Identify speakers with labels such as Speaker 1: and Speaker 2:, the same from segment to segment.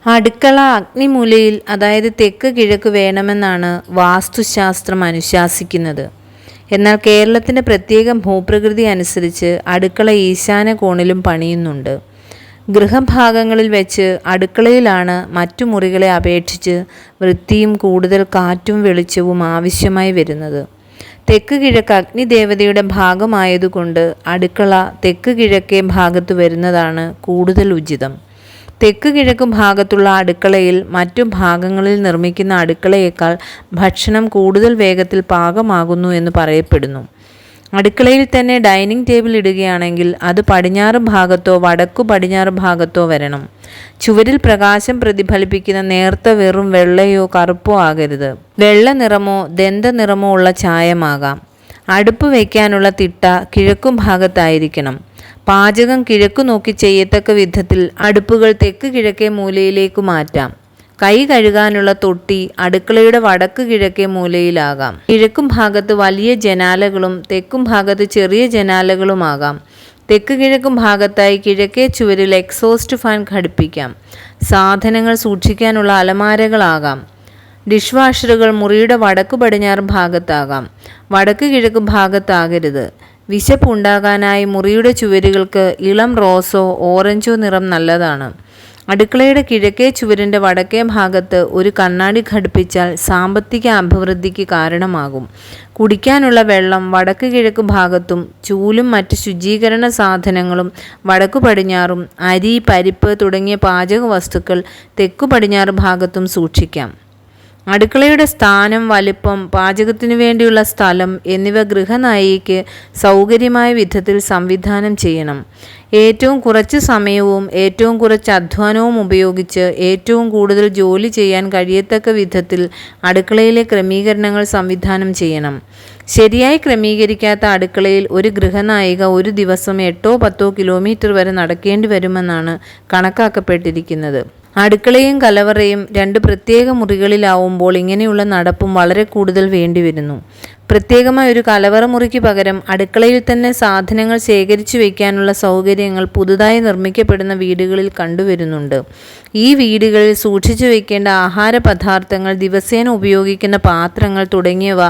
Speaker 1: അടുക്കള അഗ്നിമൂലയിൽ, അതായത് തെക്ക് കിഴക്ക് വേണമെന്നാണ് വാസ്തുശാസ്ത്രം അനുശാസിക്കുന്നത്. എന്നാൽ കേരളത്തിൻ്റെ പ്രത്യേക ഭൂപ്രകൃതി അനുസരിച്ച് അടുക്കള ഈശാന കോണിലും പണിയുന്നുണ്ട്. ഗൃഹഭാഗങ്ങളിൽ വെച്ച് അടുക്കളയിലാണ് മറ്റു മുറികളെ അപേക്ഷിച്ച് വൃത്തിയും കൂടുതൽ കാറ്റും വെളിച്ചവും ആവശ്യമായി വരുന്നത്. തെക്ക് കിഴക്ക് അഗ്നിദേവതയുടെ ഭാഗമായതുകൊണ്ട് അടുക്കള തെക്ക് കിഴക്കേ ഭാഗത്ത് വരുന്നതാണ് കൂടുതൽ ഉചിതം. തെക്ക് കിഴക്ക് ഭാഗത്തുള്ള അടുക്കളയിൽ മറ്റു ഭാഗങ്ങളിൽ നിർമ്മിക്കുന്ന അടുക്കളയേക്കാൾ ഭക്ഷണം കൂടുതൽ വേഗത്തിൽ പാകമാകുന്നു എന്ന് പറയപ്പെടുന്നു. അടുക്കളയിൽ തന്നെ ഡൈനിങ് ടേബിൾ ഇടുകയാണെങ്കിൽ അത് പടിഞ്ഞാറ് ഭാഗത്തോ വടക്കു പടിഞ്ഞാറ് ഭാഗത്തോ വരണം. ചുവരിൽ പ്രകാശം പ്രതിഫലിപ്പിക്കുന്ന നേർത്ത വെറും വെള്ളയോ കറുപ്പോ ആകരുത്. വെള്ള നിറമോ ദന്ത നിറമോ ഉള്ള ചായമാകാം. അടുപ്പ് വയ്ക്കാനുള്ള തിട്ട കിഴക്കു ഭാഗത്തായിരിക്കണം. പാചകം കിഴക്കു നോക്കി ചെയ്യത്തക്ക വിധത്തിൽ അടുപ്പുകൾ തെക്ക് കിഴക്കേ മൂലയിലേക്ക് മാറ്റാം. കൈ കഴുകാനുള്ള തൊട്ടി അടുക്കളയുടെ വടക്ക് കിഴക്കേ മൂലയിലാകാം. കിഴക്കും ഭാഗത്ത് വലിയ ജനാലകളും തെക്കും ഭാഗത്ത് ചെറിയ ജനാലകളുമാകാം. തെക്ക് കിഴക്കും ഭാഗത്തായി കിഴക്കേ ചുവരിൽ എക്സോസ്റ്റ് ഫാൻ ഘടിപ്പിക്കാം. സാധനങ്ങൾ സൂക്ഷിക്കാനുള്ള അലമാരകളാകാം. ഡിഷ് വാഷറുകൾ മുറിയുടെ വടക്കു പടിഞ്ഞാറ് ഭാഗത്താകാം. വടക്ക് കിഴക്ക് ഭാഗത്താകരുത്. വിശപ്പ് ഉണ്ടാകാനായി മുറിയുടെ ചുവരുകൾക്ക് ഇളം റോസോ ഓറഞ്ചോ നിറം നല്ലതാണ്. അടുക്കളയുടെ കിഴക്കേ ചുവരിൻ്റെ വടക്കേ ഭാഗത്ത് ഒരു കണ്ണാടി ഘടിപ്പിച്ചാൽ സാമ്പത്തിക അഭിവൃദ്ധിക്ക് കാരണമാകും. കുടിക്കാനുള്ള വെള്ളം വടക്ക് കിഴക്ക് ഭാഗത്തും ചൂലും മറ്റ് ശുചീകരണ സാധനങ്ങളും വടക്കു പടിഞ്ഞാറും, അരി, പരിപ്പ് തുടങ്ങിയ പാചക വസ്തുക്കൾ തെക്കു പടിഞ്ഞാറ് ഭാഗത്തും സൂക്ഷിക്കാം. അടുക്കളയുടെ സ്ഥാനം, വലിപ്പം, പാചകത്തിനു വേണ്ടിയുള്ള സ്ഥലം എന്നിവ ഗൃഹനായികയ്ക്ക് സൗകര്യമായ വിധത്തിൽ സംവിധാനം ചെയ്യണം. ഏറ്റവും കുറച്ച് സമയവും ഏറ്റവും കുറച്ച് അധ്വാനവും ഉപയോഗിച്ച് ഏറ്റവും കൂടുതൽ ജോലി ചെയ്യാൻ കഴിയത്തക്ക വിധത്തിൽ അടുക്കളയിലെ ക്രമീകരണങ്ങൾ സംവിധാനം ചെയ്യണം. ശരിയായി ക്രമീകരിക്കാത്ത അടുക്കളയിൽ ഒരു ഗൃഹനായിക ഒരു ദിവസം 8-10 കിലോമീറ്റർ വരെ നടക്കേണ്ടി വരുമെന്നാണ് കണക്കാക്കപ്പെട്ടിരിക്കുന്നത്. അടുക്കളയും കലവറയും രണ്ട് പ്രത്യേക മുറികളിലാവുമ്പോൾ ഇങ്ങനെയുള്ള നടപ്പും വളരെ കൂടുതൽ വേണ്ടിവരുന്നു. പ്രത്യേകമായ ഒരു കലവറ മുറിക്ക് പകരം അടുക്കളയിൽ തന്നെ സാധനങ്ങൾ ശേഖരിച്ചു വയ്ക്കാനുള്ള സൗകര്യങ്ങൾ പുതുതായി നിർമ്മിക്കപ്പെടുന്ന വീടുകളിൽ കണ്ടുവരുന്നുണ്ട്. ഈ വീടുകളിൽ സൂക്ഷിച്ചു വയ്ക്കേണ്ട ആഹാര പദാർത്ഥങ്ങൾ, ദിവസേന ഉപയോഗിക്കുന്ന പാത്രങ്ങൾ തുടങ്ങിയവ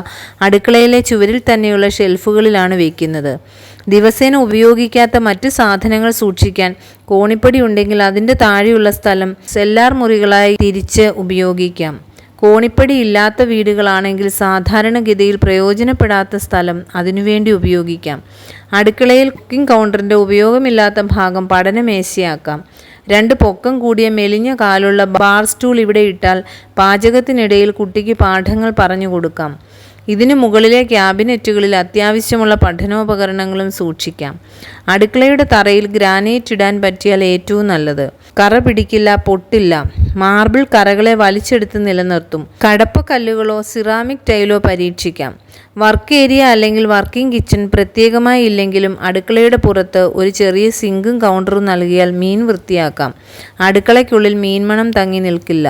Speaker 1: അടുക്കളയിലെ ചുവരിൽ തന്നെയുള്ള ഷെൽഫുകളിലാണ് വയ്ക്കുന്നത്. ദിവസേന ഉപയോഗിക്കാത്ത മറ്റു സാധനങ്ങൾ സൂക്ഷിക്കാൻ കോണിപ്പടി ഉണ്ടെങ്കിൽ അതിൻ്റെ താഴെയുള്ള സ്ഥലം സെല്ലാർ മുറികളായി തിരിച്ച് ഉപയോഗിക്കാം. കോണിപ്പടി ഇല്ലാത്ത വീടുകളാണെങ്കിൽ സാധാരണഗതിയിൽ പ്രയോജനപ്പെടാത്ത സ്ഥലം അതിനുവേണ്ടി ഉപയോഗിക്കാം. അടുക്കളയിൽ കുക്കിംഗ് കൗണ്ടറിൻ്റെ ഉപയോഗമില്ലാത്ത ഭാഗം പഠനമേശയാക്കാം. 2 പൊക്കം കൂടിയ മെലിഞ്ഞ കാലുള്ള ബാർ സ്റ്റൂൾ ഇവിടെ ഇട്ടാൽ പാചകത്തിനിടയിൽ കുട്ടിക്ക് പാഠങ്ങൾ പറഞ്ഞു കൊടുക്കാം. ഇതിനു മുകളിലെ ക്യാബിനറ്റുകളിൽ അത്യാവശ്യമുള്ള പഠനോപകരണങ്ങളും സൂക്ഷിക്കാം. അടുക്കളയുടെ തറയിൽ ഗ്രാനൈറ്റ് ഇടാൻ പറ്റിയാൽ ഏറ്റവും നല്ലത്. കറ പിടിക്കില്ല, പൊട്ടില്ല. മാർബിൾ കറകളെ വലിച്ചെടുത്ത് നിലനിർത്തും. കടപ്പക്കല്ലുകളോ സിറാമിക് ടൈലോ പരീക്ഷിക്കാം. വർക്ക് ഏരിയ അല്ലെങ്കിൽ വർക്കിംഗ് കിച്ചൺ പ്രത്യേകമായി ഇല്ലെങ്കിലും അടുക്കളയുടെ പുറത്ത് ഒരു ചെറിയ സിങ്കും കൗണ്ടറും നൽകിയാൽ മീൻ വൃത്തിയാക്കാം. അടുക്കളയ്ക്കുള്ളിൽ മീൻമണം തങ്ങി നിൽക്കില്ല.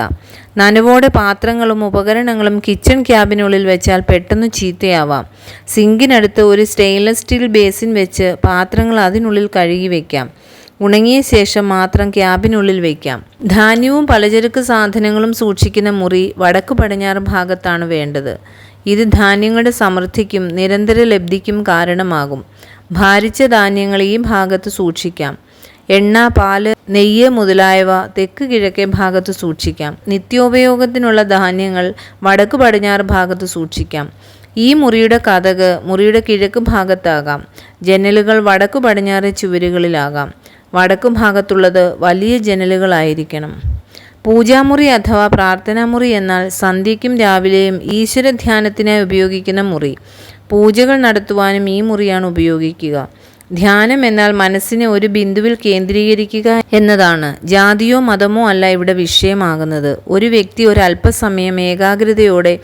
Speaker 1: നനവോടെ പാത്രങ്ങളും ഉപകരണങ്ങളും കിച്ചൺ ക്യാബിനുള്ളിൽ വെച്ചാൽ പെട്ടെന്ന് ചീത്തയാവാം. സിങ്കിനടുത്ത് ഒരു സ്റ്റെയിൻലെസ് സ്റ്റീൽ ബേസിൻ വെച്ച് പാത്രങ്ങൾ അതിനുള്ളിൽ കഴുകി വയ്ക്കാം. ഉണങ്ങിയ ശേഷം മാത്രം ക്യാബിനുള്ളിൽ വയ്ക്കാം. ധാന്യവും പലചരക്ക് സാധനങ്ങളും സൂക്ഷിക്കുന്ന മുറി വടക്ക് പടിഞ്ഞാറ് ഭാഗത്താണ് വേണ്ടത്. ഇത് ധാന്യങ്ങളുടെ സമൃദ്ധിക്കും നിരന്തര ലബ്ധിക്കും കാരണമാകും. ഭാരിച്ച ധാന്യങ്ങൾ ഈ ഭാഗത്ത് സൂക്ഷിക്കാം. എണ്ണ, പാല്, നെയ്യ് മുതലായവ തെക്ക് കിഴക്കേ ഭാഗത്ത് സൂക്ഷിക്കാം. നിത്യോപയോഗത്തിനുള്ള ധാന്യങ്ങൾ വടക്ക് പടിഞ്ഞാറ് ഭാഗത്ത് സൂക്ഷിക്കാം. ഈ മുറിയുടെ കതക് മുറിയുടെ കിഴക്ക് ഭാഗത്താകാം. ജനലുകൾ വടക്കു പടിഞ്ഞാറ് ചുവരുകളിലാകാം. വടക്കു ഭാഗത്തുള്ളത് വലിയ ജനലുകളായിരിക്കണം. പൂജാമുറി അഥവാ പ്രാർത്ഥനാമുറി എന്നാൽ സന്ധ്യയ്ക്കും രാവിലെയും ഈശ്വരധ്യാനത്തിനായി ഉപയോഗിക്കുന്ന മുറി. പൂജകൾ നടത്തുവാനും ഈ മുറിയാണ് ഉപയോഗിക്കുക. ധ്യാനം എന്നാൽ മനസ്സിനെ ഒരു ബിന്ദുവിൽ കേന്ദ്രീകരിക്കുക എന്നതാണ്. ജാതിയോ മതമോ അല്ല ഇവിടെ വിഷയമാകുന്നത്. ഒരു വ്യക്തി ഒരല്പസമയം ഏകാഗ്രതയോടെ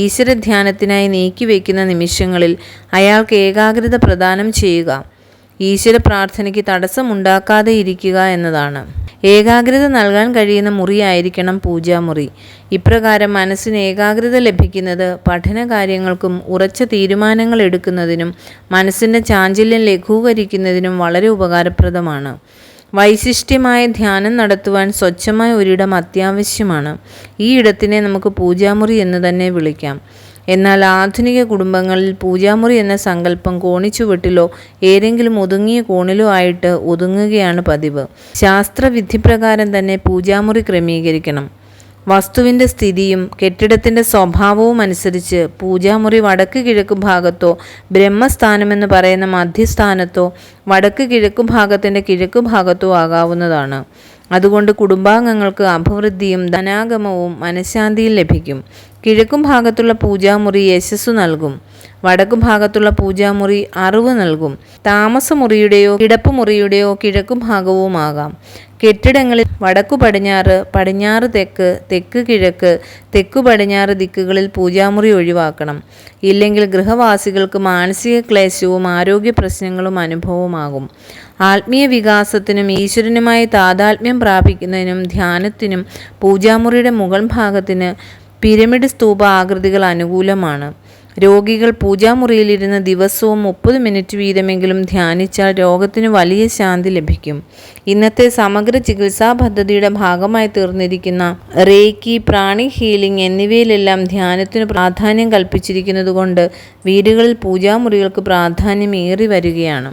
Speaker 1: ഈശ്വരധ്യാനത്തിനായി നീക്കിവെക്കുന്ന നിമിഷങ്ങളിൽ അയാൾക്ക് ഏകാഗ്രത പ്രദാനം ചെയ്യുക, ഈശ്വര പ്രാർത്ഥനയ്ക്ക് തടസ്സമുണ്ടാക്കാതെ ഇരിക്കുക എന്നതാണ്. ഏകാഗ്രത നൽകാൻ കഴിയുന്ന മുറിയായിരിക്കണം പൂജാമുറി. ഇപ്രകാരം മനസ്സിന് ഏകാഗ്രത ലഭിക്കുന്നത് പഠനകാര്യങ്ങൾക്കും ഉറച്ച തീരുമാനങ്ങൾ എടുക്കുന്നതിനും മനസ്സിൻ്റെ ചാഞ്ചല്യം ലഘൂകരിക്കുന്നതിനും വളരെ ഉപകാരപ്രദമാണ്. വൈശിഷ്ട്യമായ ധ്യാനം നടത്തുവാൻ സ്വച്ഛമായ ഒരിടം അത്യാവശ്യമാണ്. ഈ ഇടത്തിനെ നമുക്ക് പൂജാമുറി എന്ന് തന്നെ വിളിക്കാം. എന്നാൽ ആധുനിക കുടുംബങ്ങളിൽ പൂജാമുറി എന്ന സങ്കല്പം കോണിച്ചുവട്ടിലോ ഏതെങ്കിലും ഒതുങ്ങിയ കോണിലോ ആയിട്ട് ഒതുങ്ങുകയാണ് പതിവ്. ശാസ്ത്രവിധിപ്രകാരം തന്നെ പൂജാമുറി ക്രമീകരിക്കണം. വസ്തുവിൻ്റെ സ്ഥിതിയും കെട്ടിടത്തിൻ്റെ സ്വഭാവവും അനുസരിച്ച് പൂജാമുറി വടക്ക് കിഴക്ക് ഭാഗത്തോ ബ്രഹ്മസ്ഥാനമെന്ന് പറയുന്ന മധ്യസ്ഥാനത്തോ വടക്ക് കിഴക്ക് ഭാഗത്തിൻ്റെ കിഴക്ക് ഭാഗത്തോ ആകാവുന്നതാണ്. അതുകൊണ്ട് കുടുംബാംഗങ്ങൾക്ക് അഭിവൃദ്ധിയും ധനാഗമവും മനഃശാന്തിയും ലഭിക്കും. കിഴക്കും ഭാഗത്തുള്ള പൂജാമുറി യശസ്സു നൽകും. വടക്കു ഭാഗത്തുള്ള പൂജാമുറി അറിവ് നൽകും. താമസമുറിയുടെയോ കിടപ്പുമുറിയുടെയോ കിഴക്കു ഭാഗവുമാകാം. കെട്ടിടങ്ങളിൽ വടക്കു പടിഞ്ഞാറ്, പടിഞ്ഞാറ് തെക്ക്, തെക്ക് കിഴക്ക്, തെക്കു പടിഞ്ഞാറ് ദിക്കുകളിൽ പൂജാമുറി ഒഴിവാക്കണം. ഇല്ലെങ്കിൽ ഗൃഹവാസികൾക്ക് മാനസിക ക്ലേശവും ആരോഗ്യ പ്രശ്നങ്ങളും അനുഭവമാകും. ആത്മീയ വികാസത്തിനും ഈശ്വരനുമായി താതാത്മ്യം പ്രാപിക്കുന്നതിനും ധ്യാനത്തിനും പൂജാമുറിയുടെ മുകൾ ഭാഗത്തിന് പിരമിഡ് സ്തൂപ ആകൃതികൾ അനുകൂലമാണ്. രോഗികൾ പൂജാമുറിയിലിരുന്ന് ദിവസവും 30 മിനിറ്റ് വീതമെങ്കിലും ധ്യാനിച്ചാൽ രോഗത്തിന് വലിയ ശാന്തി ലഭിക്കും. ഇന്നത്തെ സമഗ്ര ചികിത്സാ പദ്ധതിയുടെ ഭാഗമായി തീർന്നിരിക്കുന്ന റേക്കി, പ്രാണിക് ഹീലിംഗ് എന്നിവയിലെല്ലാം ധ്യാനത്തിന് പ്രാധാന്യം കൽപ്പിച്ചിരിക്കുന്നതുകൊണ്ട് വീടുകളിൽ പൂജാമുറികൾക്ക് പ്രാധാന്യം ഏറി വരികയാണ്.